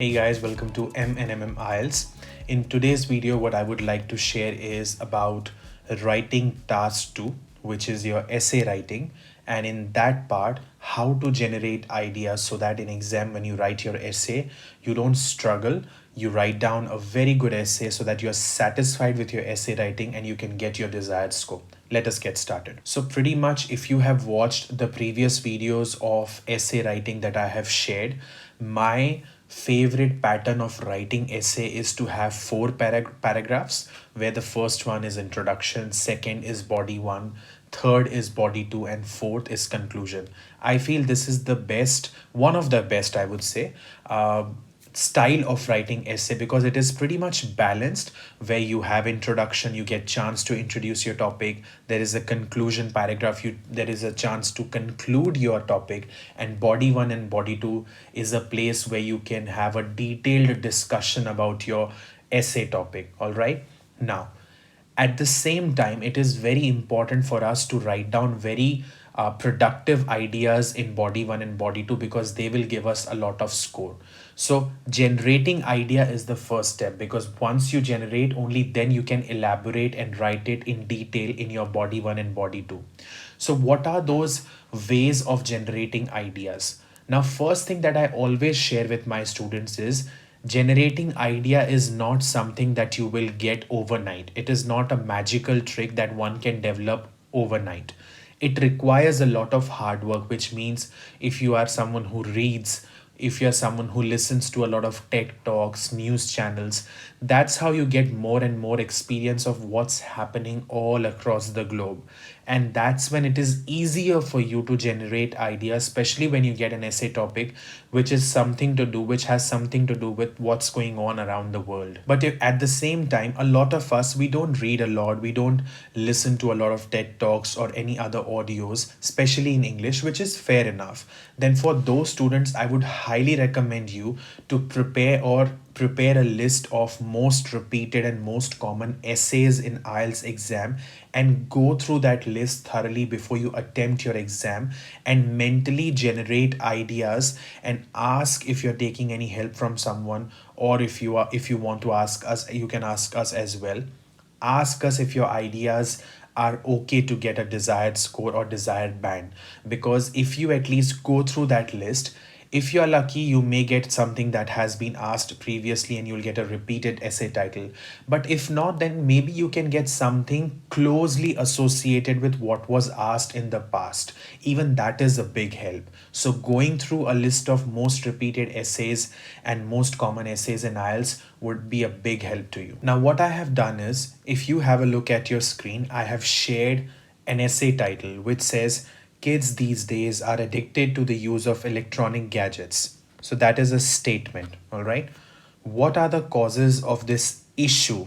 Hey guys, welcome to M&MM IELTS. In today's video, what I would like to share is about writing task 2, which is your essay writing. And in that part, how to generate ideas so that in exam, when you write your essay, you don't struggle. You write down a very good essay so that you're satisfied with your essay writing and you can get your desired score. Let us get started. So pretty much if you have watched the previous videos of essay writing that I have shared, my favorite pattern of writing essay is to have four paragraphs where the first one is introduction, second is body 1, third is body 2, and fourth is conclusion. I feel this is the best, one of the best, I would say, style of writing essay because it is pretty much balanced, where you have introduction, you get chance to introduce your topic, there is a conclusion paragraph, you there is a chance to conclude your topic, and body 1 and body 2 is a place where you can have a detailed discussion about your essay topic. All right, now at the same time, it is very important for us to write down very productive ideas in body 1 and body 2 because they will give us a lot of score. So generating idea is the first step, because once you generate, only then you can elaborate and write it in detail in your body 1 and body 2. So what are those ways of generating ideas? Now, first thing that I always share with my students is generating idea is not something that you will get overnight. It is not a magical trick that one can develop overnight. It requires a lot of hard work, which means if you are someone who reads, if you're someone who listens to a lot of tech talks, news channels, that's how you get more and more experience of what's happening all across the globe. And that's when it is easier for you to generate ideas, especially when you get an essay topic which is something to do, which has something to do with what's going on around the world. But if, at the same time, a lot of us, we don't read a lot, we don't listen to a lot of TED talks or any other audios, especially in English, which is fair enough. Then for those students, I would highly recommend you to prepare a list of most repeated and most common essays in IELTS exam and go through that list thoroughly before you attempt your exam, and mentally generate ideas and ask if you're taking any help from someone, or if you want to ask us, you can ask us as well. Ask us if your ideas are okay to get a desired score or desired band, because if you at least go through that list, if you're lucky, you may get something that has been asked previously and you'll get a repeated essay title. But if not, then maybe you can get something closely associated with what was asked in the past. Even that is a big help. So going through a list of most repeated essays and most common essays in IELTS would be a big help to you. Now, what I have done is, if you have a look at your screen, I have shared an essay title which says, Kids these days are addicted to the use of electronic gadgets. So that is a statement, all right? What are the causes of this issue?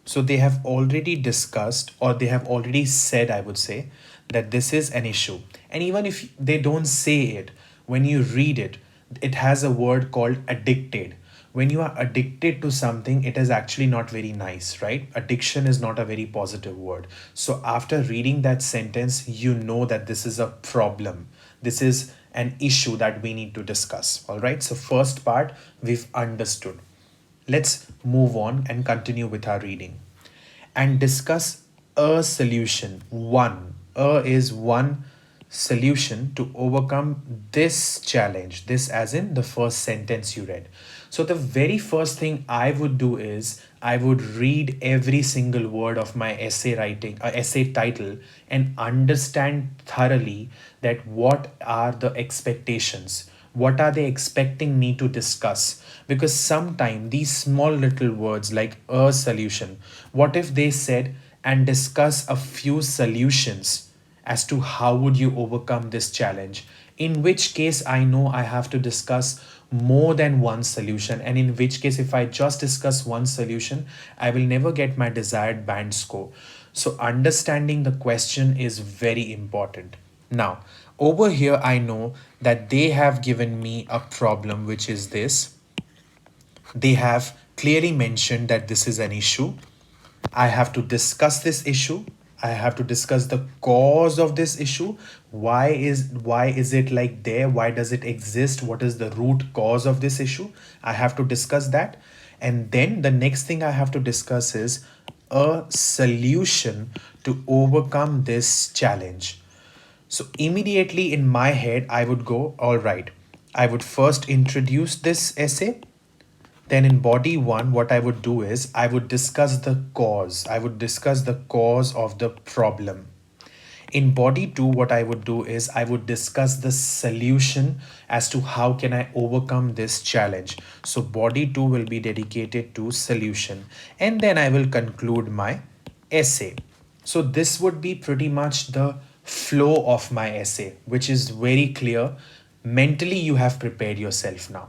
So they have already discussed, or they have already said, I would say, that this is an issue. And even if they don't say it, when you read it, it has a word called addicted. When you are addicted to something, it is actually not very nice, right? Addiction is not a very positive word. So after reading that sentence, you know that this is a problem. This is an issue that we need to discuss. All right. So first part we've understood. Let's move on and continue with our reading and discuss a solution. One. A is one solution to overcome this challenge. This, as in the first sentence you read. So, the very first thing I would do is I would read every single word of my essay writing, essay title, and understand thoroughly that what are the expectations, what are they expecting me to discuss, because sometimes these small little words like a solution, what if they said and discuss a few solutions as to how would you overcome this challenge, in which case I know I have to discuss more than one solution, and in which case if I just discuss one solution, I will never get my desired band score. So understanding the question is very important. Now, over here, I know that they have given me a problem, which is this. They have clearly mentioned that this is an issue. I have to discuss this issue I have to discuss the cause of this issue. Why is it like there? Why does it exist? What is the root cause of this issue? I have to discuss that. And then the next thing I have to discuss is a solution to overcome this challenge. So immediately in my head, I would go, all right, I would first introduce this essay. Then in body one, what I would do is I would discuss the cause. I would discuss the cause of the problem. In body two, what I would do is I would discuss the solution as to how can I overcome this challenge. So body two will be dedicated to solution. And then I will conclude my essay. So this would be pretty much the flow of my essay, which is very clear. Mentally, you have prepared yourself now.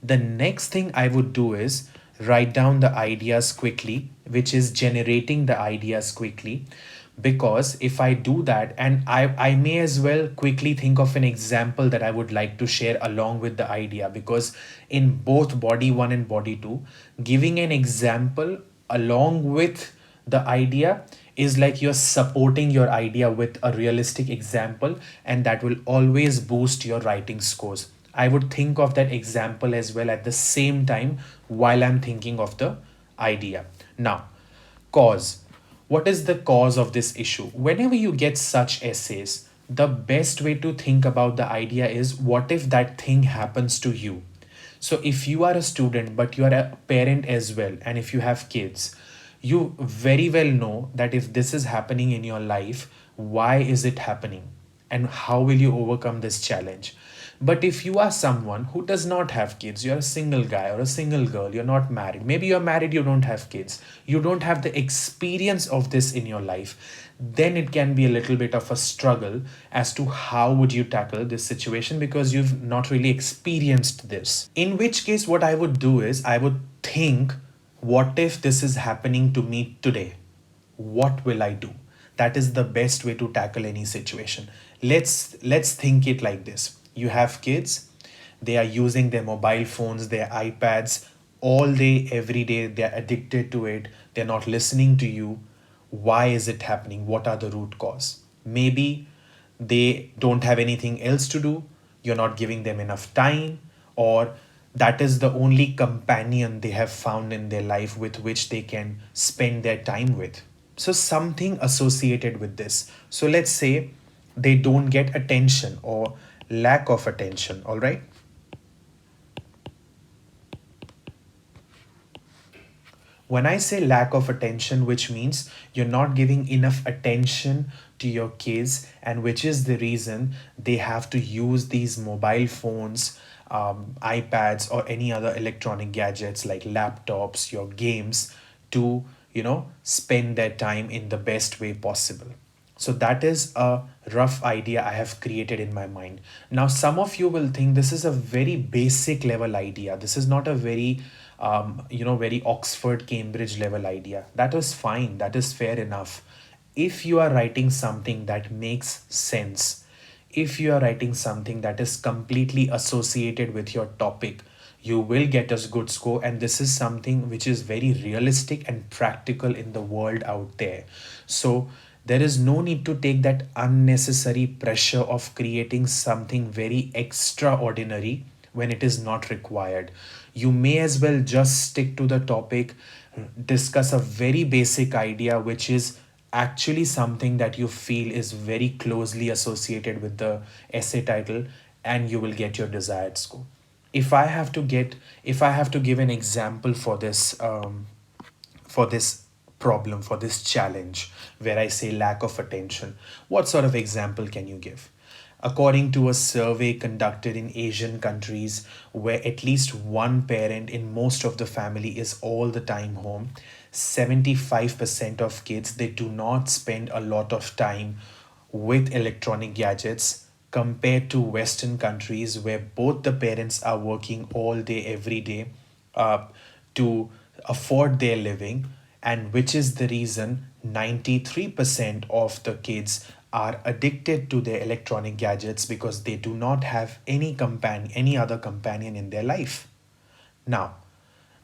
The next thing I would do is write down the ideas quickly, which is generating the ideas quickly. Because if I do that, and I may as well quickly think of an example that I would like to share along with the idea, because in both body 1 and body 2, giving an example along with the idea is like you're supporting your idea with a realistic example, and that will always boost your writing scores. I would think of that example as well at the same time while I'm thinking of the idea. Now, cause. What is the cause of this issue? Whenever you get such essays, the best way to think about the idea is what if that thing happens to you? So, if you are a student but you are a parent as well, and if you have kids, you very well know that if this is happening in your life, why is it happening? And how will you overcome this challenge? But if you are someone who does not have kids, you're a single guy or a single girl, you're not married, maybe you're married, you don't have kids, you don't have the experience of this in your life, then it can be a little bit of a struggle as to how would you tackle this situation, because you've not really experienced this. In which case, what I would do is I would think, what if this is happening to me today? What will I do? That is the best way to tackle any situation. Let's think it like this. You have kids, they are using their mobile phones, their iPads all day, every day. They're addicted to it, they're not listening to you. Why is it happening? What are the root cause? Maybe they don't have anything else to do, you're not giving them enough time, or that is the only companion they have found in their life with which they can spend their time with. So something associated with this. So let's say they don't get attention or lack of attention, all right? When I say lack of attention, which means you're not giving enough attention to your kids, and which is the reason they have to use these mobile phones, iPads, or any other electronic gadgets like laptops, your games, to, spend their time in the best way possible. So that is a rough idea I have created in my mind. Now, some of you will think this is a very basic level idea. This is not a very, very Oxford, Cambridge level idea. That is fine. That is fair enough. If you are writing something that makes sense, if you are writing something that is completely associated with your topic, you will get a good score. And this is something which is very realistic and practical in the world out there. So there is no need to take that unnecessary pressure of creating something very extraordinary when it is not required. You may as well just stick to the topic, discuss a very basic idea, which is actually something that you feel is very closely associated with the essay title, and you will get your desired score. If I have to give an example for this problem, for this challenge, where I say lack of attention, what sort of example can you give? According to a survey conducted in Asian countries, where at least one parent in most of the family is all the time home, 75% of kids, they do not spend a lot of time with electronic gadgets, compared to Western countries where both the parents are working all day, every day, uh, to afford their living, and which is the reason 93% of the kids are addicted to their electronic gadgets, because they do not have any other companion in their life. Now,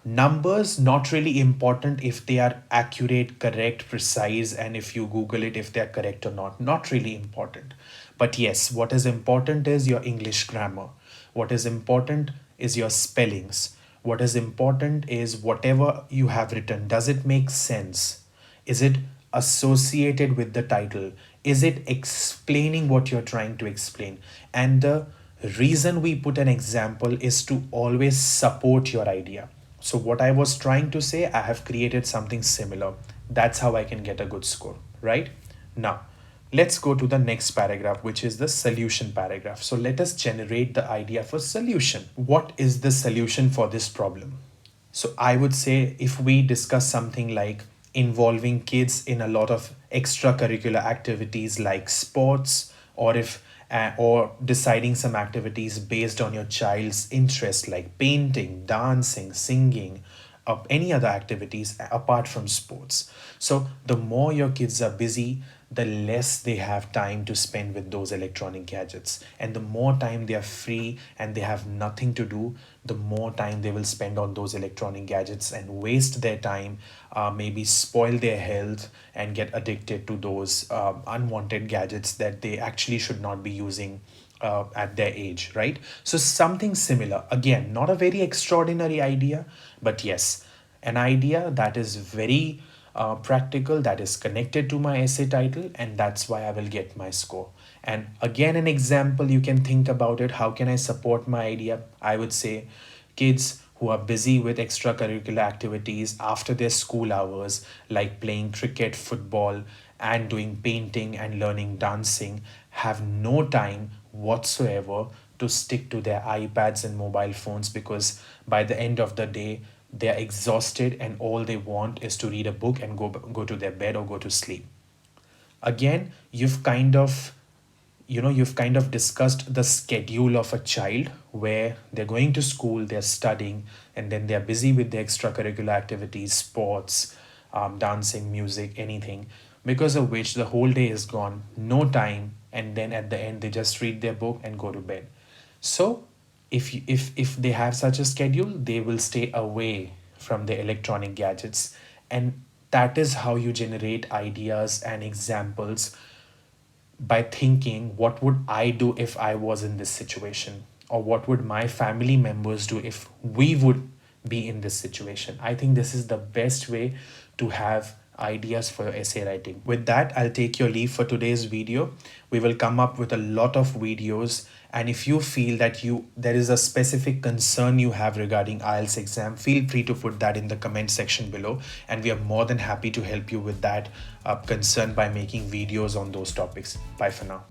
Numbers not really important if they are accurate, correct, precise, and if you Google it, if they're correct or not. Not really important. But yes, what is important is your English grammar. What is important is your spellings. What is important is whatever you have written. Does it make sense? Is it associated with the title? Is it explaining what you're trying to explain? And the reason we put an example is to always support your idea. So, what I was trying to say, I have created something similar. That's how I can get a good score, right? Now, let's go to the next paragraph, which is the solution paragraph. So, let us generate the idea for solution. What is the solution for this problem? So I would say if we discuss something like involving kids in a lot of extracurricular activities like sports, or if or deciding some activities based on your child's interest like painting, dancing, singing, any other activities apart from sports. So the more your kids are busy, the less they have time to spend with those electronic gadgets. And the more time they are free and they have nothing to do, the more time they will spend on those electronic gadgets and waste their time, maybe spoil their health and get addicted to those unwanted gadgets that they actually should not be using at their age, right? So, something similar. Again, not a very extraordinary idea, but yes, an idea that is very practical, that is connected to my essay title, and that's why I will get my score. And again, an example you can think about it. How can I support my idea? I would say kids who are busy with extracurricular activities after their school hours, like playing cricket, football, and doing painting and learning dancing, have no time whatsoever to stick to their iPads and mobile phones, because by the end of the day, they're exhausted and all they want is to read a book and go to their bed or go to sleep. Again, you've kind of discussed the schedule of a child where they're going to school, they're studying, and then they're busy with their extracurricular activities, sports, dancing, music, anything, because of which the whole day is gone, no time, and then at the end they just read their book and go to bed. So if they have such a schedule, they will stay away from the electronic gadgets. And that is how you generate ideas and examples, by thinking what would I do if I was in this situation, or what would my family members do if we would be in this situation. I think this is the best way to have ideas for your essay writing. With that, I'll take your leave for today's video. We will come up with a lot of videos, and if you feel that there is a specific concern you have regarding IELTS exam, feel free to put that in the comment section below, and we are more than happy to help you with that concern by making videos on those topics. Bye for now.